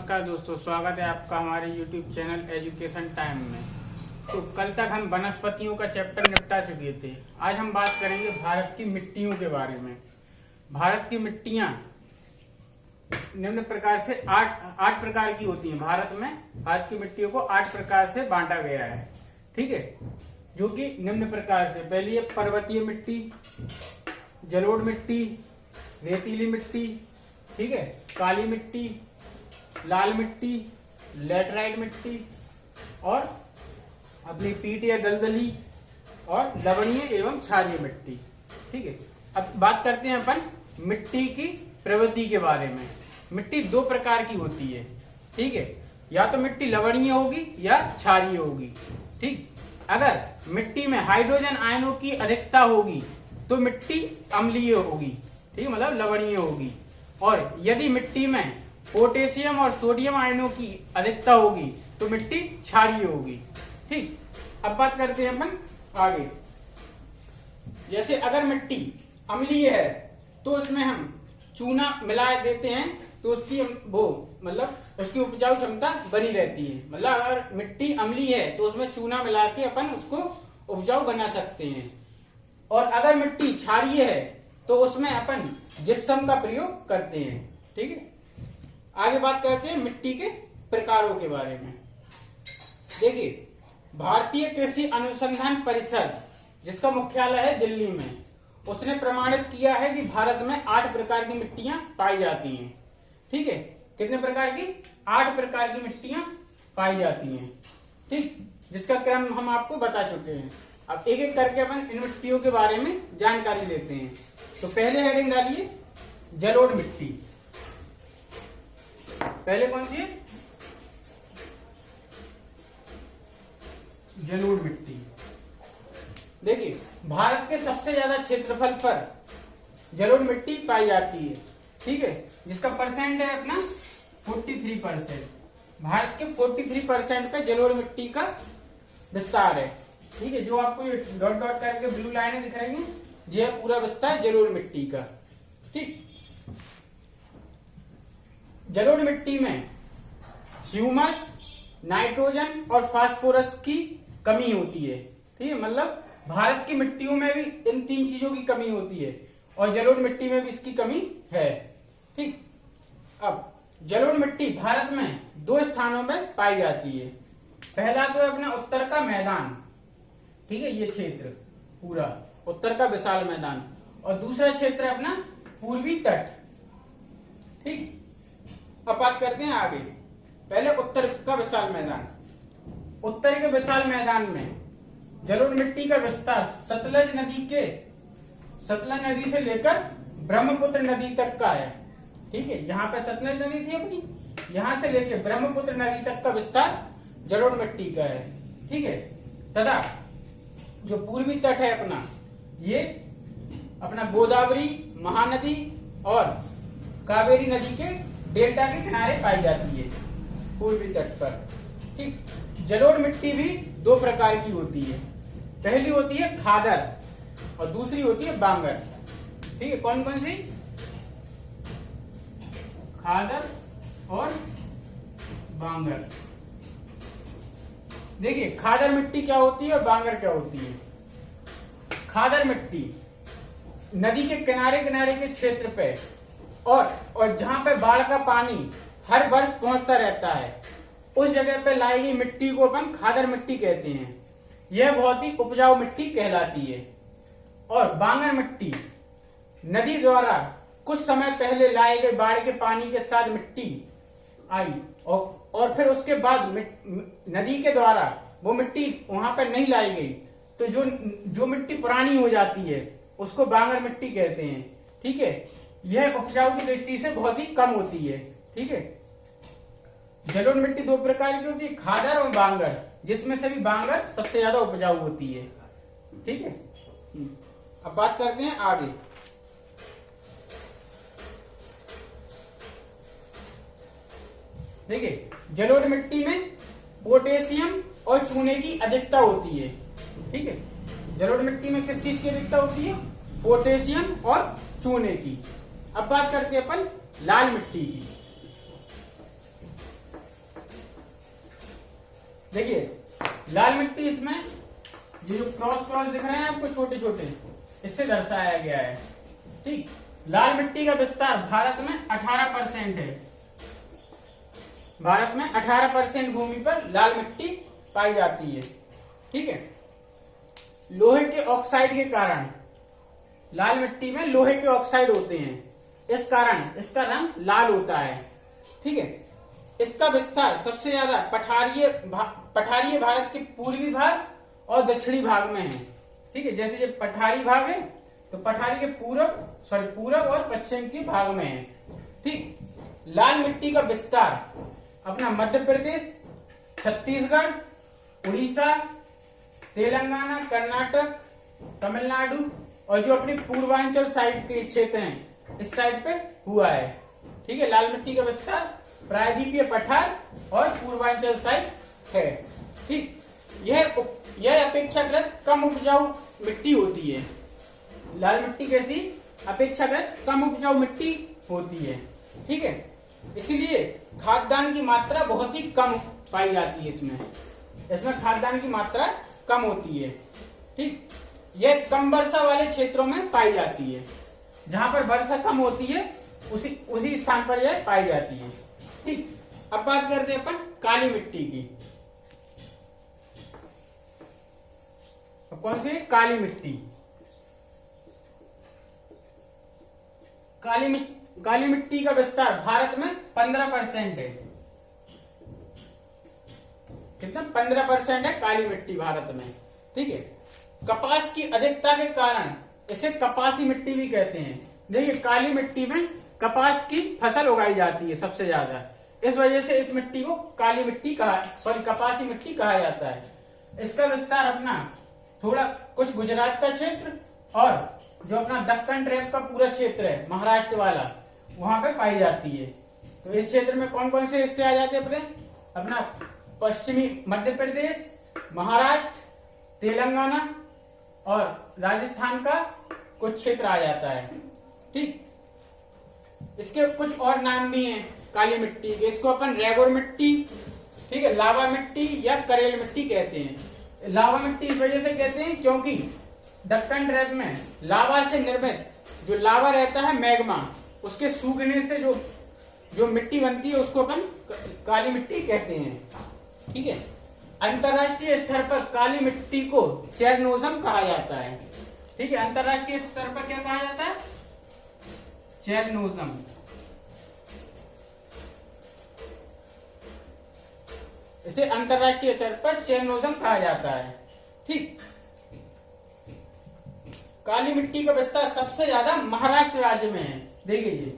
नमस्कार दोस्तों, स्वागत है आपका हमारे YouTube चैनल एजुकेशन टाइम में। तो कल तक हम वनस्पतियों का चैप्टर निपटा चुके थे। आज हम बात करेंगे भारत की मिट्टियों के बारे में। भारत की मिट्टियां निम्न प्रकार से आठ प्रकार की होती हैं। भारत की मिट्टियों को 8 प्रकार से बांटा गया है, ठीक है, जो कि निम्न प्रकार से। पहली है पर्वतीय मिट्टी, जलोढ़ मिट्टी, रेतीली मिट्टी, ठीक है, काली मिट्टी, लाल मिट्टी, लैटराइट मिट्टी और अपनी पीट या दलदली और लवणीय एवं क्षारीय मिट्टी, ठीक है। अब बात करते हैं अपन मिट्टी की प्रवृत्ति के बारे में। मिट्टी 2 प्रकार की होती है, ठीक है, या तो मिट्टी लवणीय होगी या क्षारीय होगी, ठीक। अगर मिट्टी में हाइड्रोजन आयनों की अधिकता होगी तो मिट्टी अम्लीय होगी, ठीक है, मतलब लवणीय होगी। और यदि मिट्टी में पोटेशियम और सोडियम आयनों की अधिकता होगी तो मिट्टी क्षारीय होगी, ठीक। अब बात करते हैं अपन आगे। जैसे अगर मिट्टी अम्लीय है तो उसमें हम चूना मिला देते हैं तो उसकी उसकी उपजाऊ क्षमता बनी रहती है। मतलब अगर मिट्टी अम्लीय है तो उसमें चूना मिला के अपन उसको उपजाऊ बना सकते हैं। और अगर मिट्टी क्षारीय है तो उसमें अपन जिप्सम का प्रयोग करते हैं, ठीक है। आगे बात करते हैं मिट्टी के प्रकारों के बारे में। देखिए, भारतीय कृषि अनुसंधान परिषद, जिसका मुख्यालय है दिल्ली में, उसने प्रमाणित किया है कि भारत में 8 प्रकार की मिट्टियां पाई जाती हैं, ठीक है। कितने प्रकार की? 8 प्रकार की मिट्टियां पाई जाती हैं, ठीक, जिसका क्रम हम आपको बता चुके हैं। अब एक एक करके अपन इन मिट्टियों के बारे में जानकारी लेते हैं। तो पहले हेडिंग डालिए जलोढ़ मिट्टी। पहले कौन सी है? जलोढ़ मिट्टी। देखिए, भारत के सबसे ज्यादा क्षेत्रफल पर जलोढ़ मिट्टी पाई जाती है, ठीक है, जिसका परसेंट है अपना 43%। भारत के 43% पे जलोढ़ मिट्टी का विस्तार है, ठीक है। जो आपको ये डॉट डॉट करके ब्लू लाइनें दिख रही हैं, ये पूरा विस्तार जलोढ़ मिट्टी का, ठीक। जलोढ़ मिट्टी में ह्यूमस, नाइट्रोजन और फास्फोरस की कमी होती है, ठीक है। मतलब भारत की मिट्टियों में भी इन 3 चीजों की कमी होती है और जलोढ़ मिट्टी में भी इसकी कमी है, ठीक। अब जलोढ़ मिट्टी भारत में 2 स्थानों में पाई जाती है। पहला तो है अपना उत्तर का मैदान, ठीक है, ये क्षेत्र पूरा उत्तर का विशाल मैदान, और दूसरा क्षेत्र है अपना पूर्वी तट, ठीक। अब बात करते हैं आगे। पहले उत्तर का विशाल मैदान। उत्तर के विशाल मैदान में जलोढ़ मिट्टी का विस्तार सतलज नदी से लेकर ब्रह्मपुत्र नदी तक का है, ठीक है। यहाँ पे सतलज नदी थी अपनी, यहां से लेकर ब्रह्मपुत्र नदी तक का विस्तार जलोढ़ मिट्टी का है, ठीक है। तथा जो पूर्वी तट है अपना, ये अपना गोदावरी, महानदी और कावेरी नदी के डेल्टा के किनारे पाई जाती है, पूर्वी तट पर, ठीक। जलोढ़ मिट्टी भी 2 प्रकार की होती है। पहली होती है खादर और दूसरी होती है बांगर, ठीक है। कौन कौन सी? खादर और बांगर। देखिए, खादर मिट्टी क्या होती है और बांगर क्या होती है। खादर मिट्टी नदी के किनारे किनारे के क्षेत्र पे और जहां पे बाढ़ का पानी हर वर्ष पहुंचता रहता है, उस जगह पे लाई गई मिट्टी को अपन खादर मिट्टी कहते हैं। यह बहुत ही उपजाऊ मिट्टी कहलाती है। और बांगर मिट्टी नदी द्वारा कुछ समय पहले लाए गए बाढ़ के पानी के साथ मिट्टी आई और फिर उसके बाद नदी के द्वारा वो मिट्टी वहां पर नहीं लाई गई, तो जो मिट्टी पुरानी हो जाती है उसको बांगर मिट्टी कहते हैं, ठीक है। यह उपजाऊ की दृष्टि से बहुत ही कम होती है, ठीक है। जलोढ़ मिट्टी 2 प्रकार की होती है, खादर और बांगर, जिसमें से भी बांगर सबसे ज्यादा उपजाऊ होती है, ठीक है। अब बात करते हैं आगे। देखिए, जलोढ़ मिट्टी में पोटेशियम और चूने की अधिकता होती है, ठीक है। जलोढ़ मिट्टी में किस चीज की अधिकता होती है? पोटेशियम और चूने की। अब बात करते हैं अपन लाल मिट्टी की। देखिए लाल मिट्टी, इसमें ये जो क्रॉस क्रॉस दिख रहे हैं आपको छोटे छोटे, इससे दर्शाया गया है। ठीक, लाल मिट्टी का विस्तार भारत में 18% है। भारत में 18% भूमि पर लाल मिट्टी पाई जाती है। ठीक है, लोहे के ऑक्साइड के कारण, लाल मिट्टी में लोहे के ऑक्साइड होते हैं, इस कारण इसका रंग लाल होता है। ठीक है, इसका विस्तार सबसे ज्यादा पठारीय भारत के पूर्वी भाग और दक्षिणी भाग में है। ठीक है, जैसे ये पठारी भाग है तो पठारी के पूरब और पश्चिम के भाग में है। ठीक, लाल मिट्टी का विस्तार अपना मध्य प्रदेश, छत्तीसगढ़, उड़ीसा, तेलंगाना, कर्नाटक, तमिलनाडु और जो अपनी पूर्वांचल साइड के क्षेत्र हैं इस साइड पे हुआ है। ठीक है, लाल मिट्टी का विस्तार प्रायद्वीपीय पठार और पूर्वांचल साइड है। ठीक, यह अपेक्षाकृत कम उपजाऊ मिट्टी होती है। लाल मिट्टी कैसी? अपेक्षाकृत कम उपजाऊ मिट्टी होती है। ठीक है, इसीलिए खाद्यान्न की मात्रा बहुत ही कम पाई जाती है इसमें खाद्यान्न की मात्रा कम होती है। ठीक, यह कम वर्षा वाले क्षेत्रों में पाई जाती है। जहां पर वर्षा कम होती है उसी स्थान पर यह पाई जाती है। ठीक, अब बात करते हैं अपन काली मिट्टी की। अब कौन सी? काली मिट्टी। काली मिट्टी का विस्तार भारत में 15% है। कितना? 15% है काली मिट्टी भारत में। ठीक है, कपास की अधिकता के कारण इसे कपासी मिट्टी भी कहते हैं। देखिए, काली मिट्टी में कपास की फसल उगाई जाती है सबसे ज्यादा, इस वजह से इस मिट्टी को कपासी मिट्टी कहा जाता है। इसका विस्तार अपना थोड़ा कुछ गुजरात का क्षेत्र और जो अपना दक्कन ट्रैप का पूरा क्षेत्र है महाराष्ट्र वाला, वहां पे पाई जाती है। तो इस क्षेत्र में कौन कौन से हिस्से आ जाते हैं? अपना पश्चिमी मध्य प्रदेश, महाराष्ट्र, तेलंगाना और राजस्थान का कुछ क्षेत्र आ जाता है। ठीक, इसके कुछ और नाम भी हैं काली मिट्टी के। इसको अपन रेगोर मिट्टी, ठीक है, लावा मिट्टी या करेल मिट्टी कहते हैं। लावा मिट्टी इस वजह से कहते हैं क्योंकि दक्कन ट्रैप में लावा से निर्मित जो लावा रहता है, मैग्मा, उसके सूखने से जो मिट्टी बनती है उसको अपन काली मिट्टी कहते हैं। ठीक है, अंतरराष्ट्रीय स्तर पर काली मिट्टी को चेरनोजम कहा जाता है। ठीक है, अंतरराष्ट्रीय स्तर पर क्या कहा जाता है? चेरनोजम। इसे अंतरराष्ट्रीय स्तर पर चेरनोजम कहा जाता है। ठीक, काली मिट्टी का विस्तार सबसे ज्यादा महाराष्ट्र राज्य में है। देखिए, ये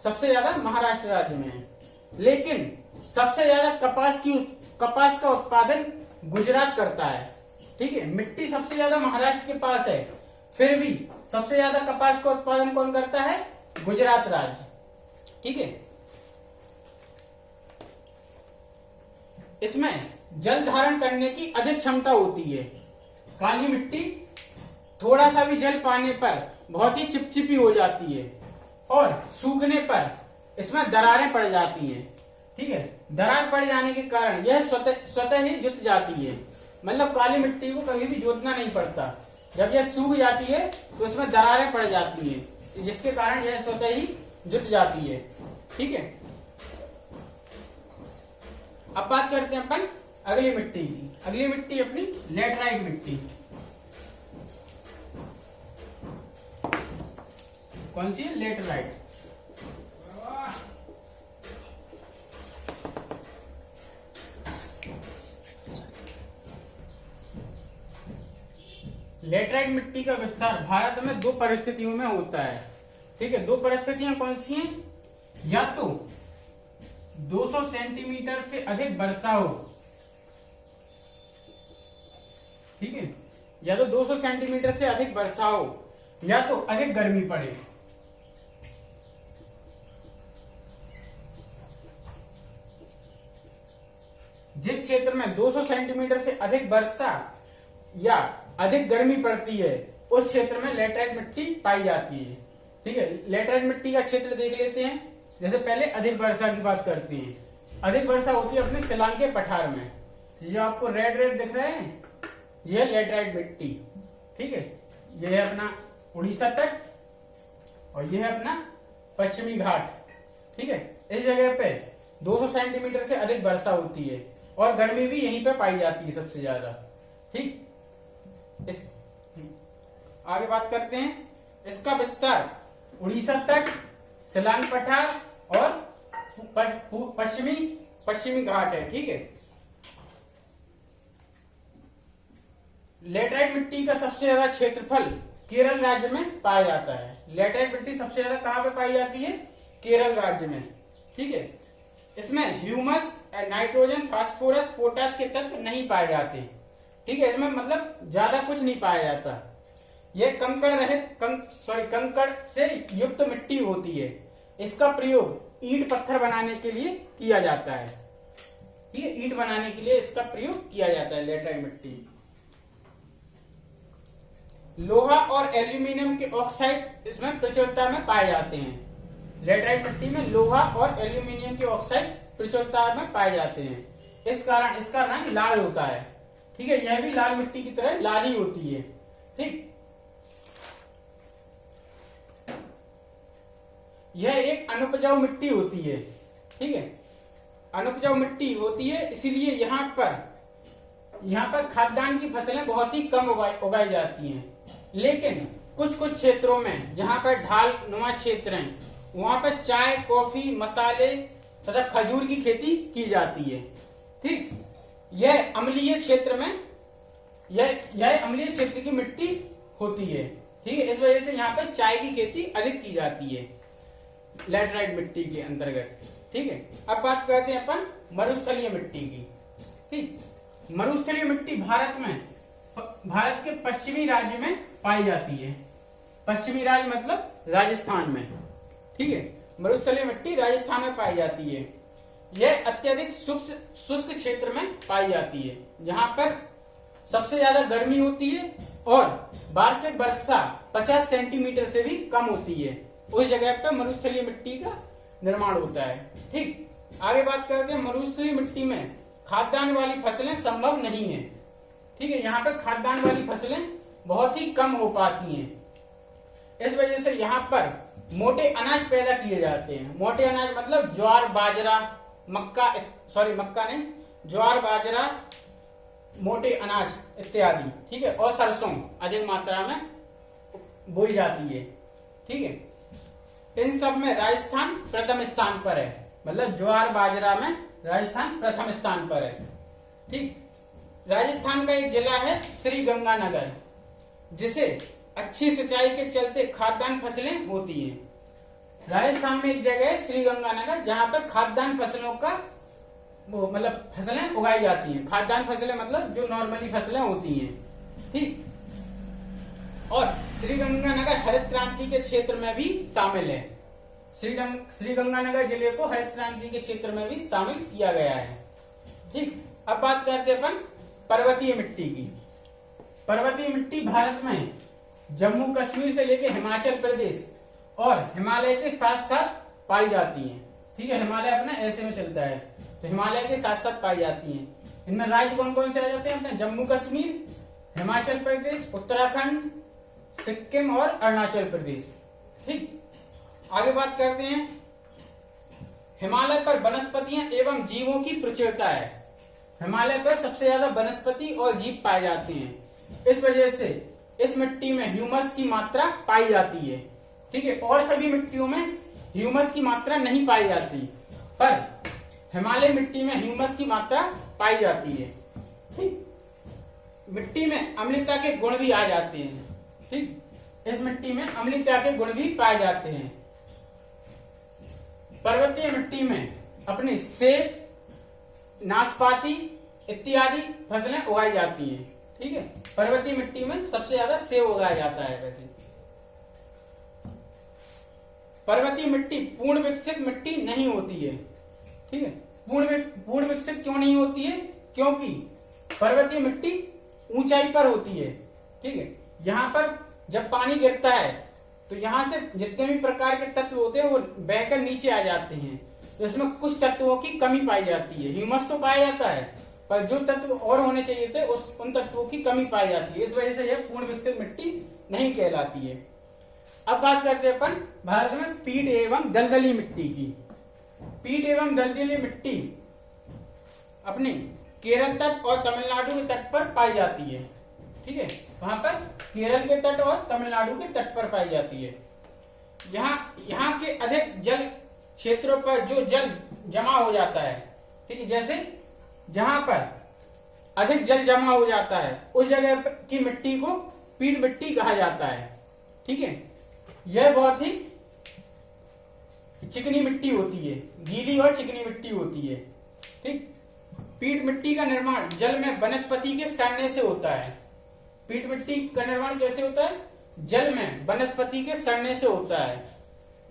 सबसे ज्यादा महाराष्ट्र राज्य में है, लेकिन सबसे ज्यादा कपास का उत्पादन गुजरात करता है। ठीक है, मिट्टी सबसे ज्यादा महाराष्ट्र के पास है, फिर भी सबसे ज्यादा कपास का उत्पादन कौन करता है? गुजरात राज्य। ठीक है, इसमें जल धारण करने की अधिक क्षमता होती है। काली मिट्टी थोड़ा सा भी जल पाने पर बहुत ही चिपचिपी हो जाती है और सूखने पर इसमें दरारें पड़ जाती हैं। ठीक है, दरार पड़ जाने के कारण यह स्वतः ही जुत जाती है। मतलब काली मिट्टी को कभी भी जोतना नहीं पड़ता। जब यह सूख जाती है तो इसमें दरारें पड़ जाती है, जिसके कारण यह स्वतः ही जुत जाती है। ठीक है, अब बात करते हैं अपन अगली मिट्टी की। अगली मिट्टी अपनी लेटराइट मिट्टी। कौन सी है? लेटराइट। लेटराइट मिट्टी का विस्तार भारत में दो परिस्थितियों में होता है। ठीक है, दो परिस्थितियां कौन सी हैं? या तो 200 सेंटीमीटर से अधिक वर्षा हो, ठीक है, या तो 200 सेंटीमीटर से अधिक वर्षा हो, या तो अधिक गर्मी पड़े। जिस क्षेत्र में 200 सेंटीमीटर से अधिक वर्षा या अधिक गर्मी पड़ती है उस क्षेत्र में लेटराइट मिट्टी पाई जाती है। ठीक है, लेटराइट मिट्टी का क्षेत्र देख लेते हैं। जैसे पहले अधिक वर्षा की बात करते हैं। अधिक वर्षा होती है अपने शिलांग के पठार में। ये जो आपको रेड रेड दिख रहे हैं, ये है लेटराइट मिट्टी। ठीक है, ये है अपना उड़ीसा तट और ये है अपना पश्चिमी घाट। ठीक है, इस जगह पे 200 सेंटीमीटर से अधिक वर्षा होती है और गर्मी भी यहीं पे पाई जाती है सबसे ज्यादा। ठीक, इस आगे बात करते हैं। इसका विस्तार उड़ीसा तट, सिलांग पठार और पश्चिमी घाट है। ठीक है, लेटराइट मिट्टी का सबसे ज्यादा क्षेत्रफल केरल राज्य में पाया जाता है। लेटराइट मिट्टी सबसे ज्यादा कहां पे पाई जाती है? केरल राज्य में। ठीक है, इसमें ह्यूमस, नाइट्रोजन, फास्फोरस, पोटास के तत्व नहीं पाए जाते। ठीक है, इसमें मतलब ज्यादा कुछ नहीं पाया जाता। यह कंकड़ रहित कंकड़ से युक्त मिट्टी होती है। इसका प्रयोग ईंट पत्थर बनाने के लिए किया जाता है। ठीक है, ईंट बनाने के लिए इसका प्रयोग किया जाता है लेटराइट मिट्टी। लोहा और एल्यूमिनियम के ऑक्साइड इसमें प्रचुरता में पाए जाते हैं। लेटराइट मिट्टी में लोहा और एल्यूमिनियम के ऑक्साइड प्रचुरता में पाए जाते हैं। इस कारण इसका रंग लाल होता है। ठीक है, यह भी लाल मिट्टी की तरह लाल ही होती है। ठीक, यह एक अनुपजाऊ मिट्टी होती है। ठीक है, अनुपजाऊ मिट्टी होती है, इसीलिए यहाँ पर खाद्यान्न की फसलें बहुत ही कम उगाई जाती हैं। लेकिन कुछ क्षेत्रों में जहां पर ढाल नुमा क्षेत्र हैं, वहां पर चाय, कॉफी, मसाले तथा खजूर की खेती की जाती है। ठीक, यह अम्लीय क्षेत्र की मिट्टी होती है। ठीक है, इस वजह से यहाँ पर चाय की खेती अधिक की जाती है लेटराइट मिट्टी के अंतर्गत। ठीक है, अब बात करते हैं अपन मरुस्थलीय मिट्टी की। ठीक, मरुस्थलीय मिट्टी भारत के पश्चिमी राज्य में पाई जाती है। पश्चिमी राज्य मतलब राजस्थान में। ठीक है, मरुस्थलीय मिट्टी राजस्थान में पाई जाती है। यह अत्यधिक शुष्क क्षेत्र में पाई जाती है, जहां पर सबसे ज्यादा गर्मी होती है और वार्षिक वर्षा 50 सेंटीमीटर से भी कम होती है। उस जगह पर मरुस्थलीय मिट्टी का निर्माण होता है। ठीक, आगे बात करते हैं। मरुस्थलीय मिट्टी में खाद्यान्न वाली फसलें संभव नहीं है। ठीक है, यहाँ पे खाद्यान्न वाली फसलें बहुत ही कम हो पाती हैं। इस वजह से यहाँ पर मोटे अनाज पैदा किए जाते हैं। मोटे अनाज मतलब ज्वार, बाजरा, ज्वार, बाजरा, मोटे अनाज इत्यादि। ठीक है, और सरसों अधिक मात्रा में बोई जाती है। ठीक है, इन सब में राजस्थान प्रथम स्थान पर है। मतलब ज्वार, बाजरा में राजस्थान प्रथम स्थान पर है। ठीक, राजस्थान का एक जिला है श्री गंगानगर, जिसे अच्छी सिंचाई के चलते खाद्यान्न फसलें होती हैं। राजस्थान में एक जगह है श्री गंगानगर, जहां पर खाद्यान्न फसलों का मतलब फसलें उगाई जाती हैं। खाद्यान्न फसलें मतलब जो नॉर्मली फसलें होती हैं। ठीक, और श्री गंगानगर हरित क्रांति के क्षेत्र में भी शामिल है। श्री गंगानगर जिले को हरित क्रांति के क्षेत्र में भी शामिल किया गया है। ठीक, अब बात करते हैं अपन पर्वतीय मिट्टी की। पर्वतीय मिट्टी भारत में जम्मू कश्मीर से लेकर हिमाचल प्रदेश और हिमालय के साथ साथ पाई जाती है। ठीक है, हिमालय अपना ऐसे में चलता है, तो हिमालय के साथ साथ पाई जाती है। इनमें राज्य कौन कौन से आ जाते हैं अपने? जम्मू कश्मीर, हिमाचल प्रदेश, उत्तराखंड, सिक्किम और अरुणाचल प्रदेश। ठीक, आगे बात करते हैं। हिमालय पर वनस्पतियां एवं जीवों की प्रचुरता है। हिमालय पर सबसे ज्यादा वनस्पति और जीव पाए जाते हैं। इस वजह से इस मिट्टी में ह्यूमस की मात्रा पाई जाती है। ठीक है, और सभी मिट्टियों में ह्यूमस की मात्रा नहीं पाई जाती, पर हिमालय मिट्टी में ह्यूमस की मात्रा पाई जाती है। ठीक, मिट्टी में अम्लता के गुण भी आ जाते हैं। ठीक, इस मिट्टी में अम्लता के गुण भी पाए जाते हैं। पर्वतीय मिट्टी में अपनी सेब, नाशपाती इत्यादि फसलें उगाई जाती हैं। ठीक है, पर्वतीय मिट्टी में सबसे ज्यादा सेब उगाया जाता है। वैसे पर्वतीय मिट्टी पूर्ण विकसित मिट्टी नहीं होती है। ठीक है, पूर्ण विकसित क्यों नहीं होती है? क्योंकि पर्वतीय मिट्टी ऊंचाई पर होती है। ठीक है, यहाँ पर जब पानी गिरता है तो यहाँ से जितने भी प्रकार के तत्व होते हैं वो बहकर नीचे आ जाते हैं, तो इसमें कुछ तत्वों की कमी पाई जाती है। ह्यूमस तो पाया जाता है, पर जो तत्व और होने चाहिए थे उन तत्वों की कमी पाई जाती है। इस वजह से यह पूर्ण विकसित मिट्टी नहीं कहलाती है। अब बात करते हैं अपन भारत में पीट एवं दलदली मिट्टी की। पीट एवं दलदली मिट्टी अपने केरल तट और तमिलनाडु के तट पर पाई जाती है। ठीक है, वहां पर केरल के तट और तमिलनाडु के तट पर पाई जाती है। यहाँ के अधिक जल क्षेत्रों पर जो जल जमा हो जाता है, ठीक है, जैसे जहां पर अधिक जल जमा हो जाता है उस जगह की मिट्टी को पीट मिट्टी कहा जाता है। ठीक है, यह बहुत ही चिकनी मिट्टी होती है, गीली और चिकनी मिट्टी होती है। ठीक, पीट मिट्टी का निर्माण जल में वनस्पति के सड़ने से होता है। पीट मिट्टी का निर्माण कैसे होता है? जल में वनस्पति के सड़ने से होता है।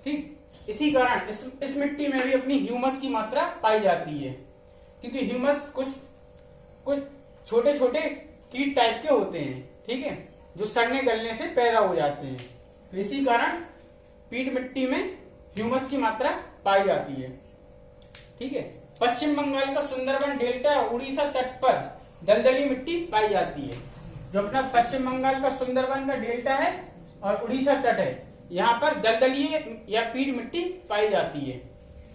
ठीक, इसी कारण इस मिट्टी में भी अपनी ह्यूमस की मात्रा पाई जाती है, क्योंकि ह्यूमस कुछ छोटे छोटे कीट टाइप के होते हैं, ठीक है, जो सड़ने गलने से पैदा हो जाते हैं। तो इसी कारण पीट मिट्टी में ह्यूमस की मात्रा पाई जाती है। ठीक है, पश्चिम बंगाल का सुंदरबन डेल्टा और उड़ीसा तट पर दलदली मिट्टी पाई जाती है। जो अपना पश्चिम बंगाल का सुंदरबन का डेल्टा है और उड़ीसा तट है, यहाँ पर दलदली या पीट मिट्टी पाई जाती है।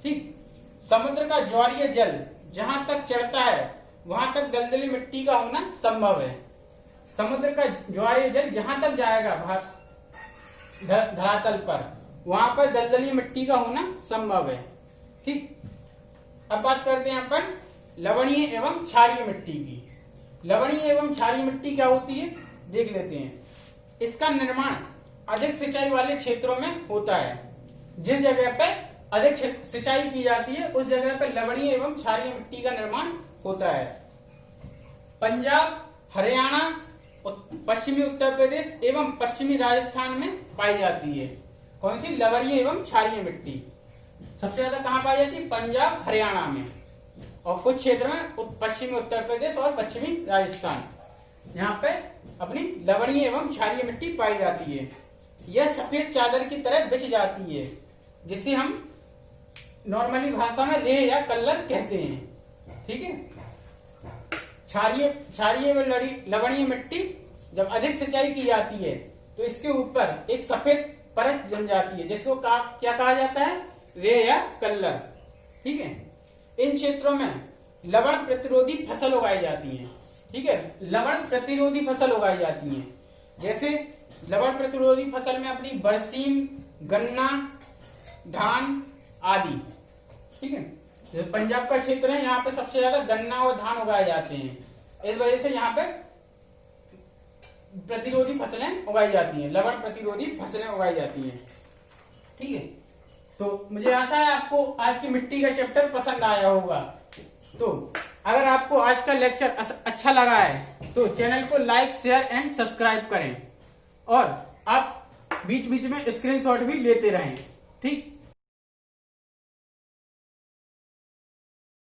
ठीक, समुद्र का ज्वारीय जल जहां तक चढ़ता है वहां तक दलदली मिट्टी का होना संभव है। समुद्र का ज्वारीय जल जहां तक जाएगा धरातल पर, वहां पर दलदली मिट्टी का होना संभव है। ठीक, अब बात करते हैं अपन लवणीय एवं क्षारीय मिट्टी की। लवणीय एवं क्षारीय मिट्टी क्या होती है देख लेते हैं। इसका निर्माण अधिक सिंचाई वाले क्षेत्रों में होता है। जिस जगह पे अधिक सिंचाई की जाती है उस जगह पे लवणीय एवं क्षारीय मिट्टी का निर्माण होता है। पंजाब, हरियाणा, पश्चिमी उत्तर प्रदेश एवं पश्चिमी राजस्थान में पाई जाती है। कौन सी? लवणीय एवं क्षारीय मिट्टी। सबसे ज्यादा कहाँ पाई जाती है? पंजाब, हरियाणा में, और कुछ क्षेत्र में पश्चिमी उत्तर प्रदेश और पश्चिमी राजस्थान, यहाँ पे अपनी लवणीय एवं क्षारीय मिट्टी पाई जाती है। यह सफेद चादर की तरह बिछ जाती है, जिसे हम नॉर्मली भाषा में रेह या कल्लर कहते हैं। ठीक है, क्षारीय एवं लवणीय मिट्टी जब अधिक सिंचाई की जाती है तो इसके ऊपर एक सफेद परत जम जाती है, जिसको क्या कहा जाता है? रेह या कल्लर। ठीक है, इन क्षेत्रों में लवण प्रतिरोधी फसल उगाई जाती है। ठीक है, लवण प्रतिरोधी फसल उगाई जाती है। जैसे लवण प्रतिरोधी फसल में अपनी बरसीम, गन्ना, धान आदि। ठीक है, जैसे पंजाब का क्षेत्र है, यहाँ पे सबसे ज्यादा गन्ना और धान उगाए जाते हैं। इस वजह से यहाँ पे प्रतिरोधी फसलें उगाई जाती हैं, लवण प्रतिरोधी फसलें उगाई जाती हैं। ठीक है, तो मुझे आशा है आपको आज की मिट्टी का चैप्टर पसंद आया होगा। तो अगर आपको आज का लेक्चर अच्छा लगा है तो चैनल को लाइक, शेयर एंड सब्सक्राइब करें, और आप बीच बीच में स्क्रीनशॉट भी लेते रहें। ठीक।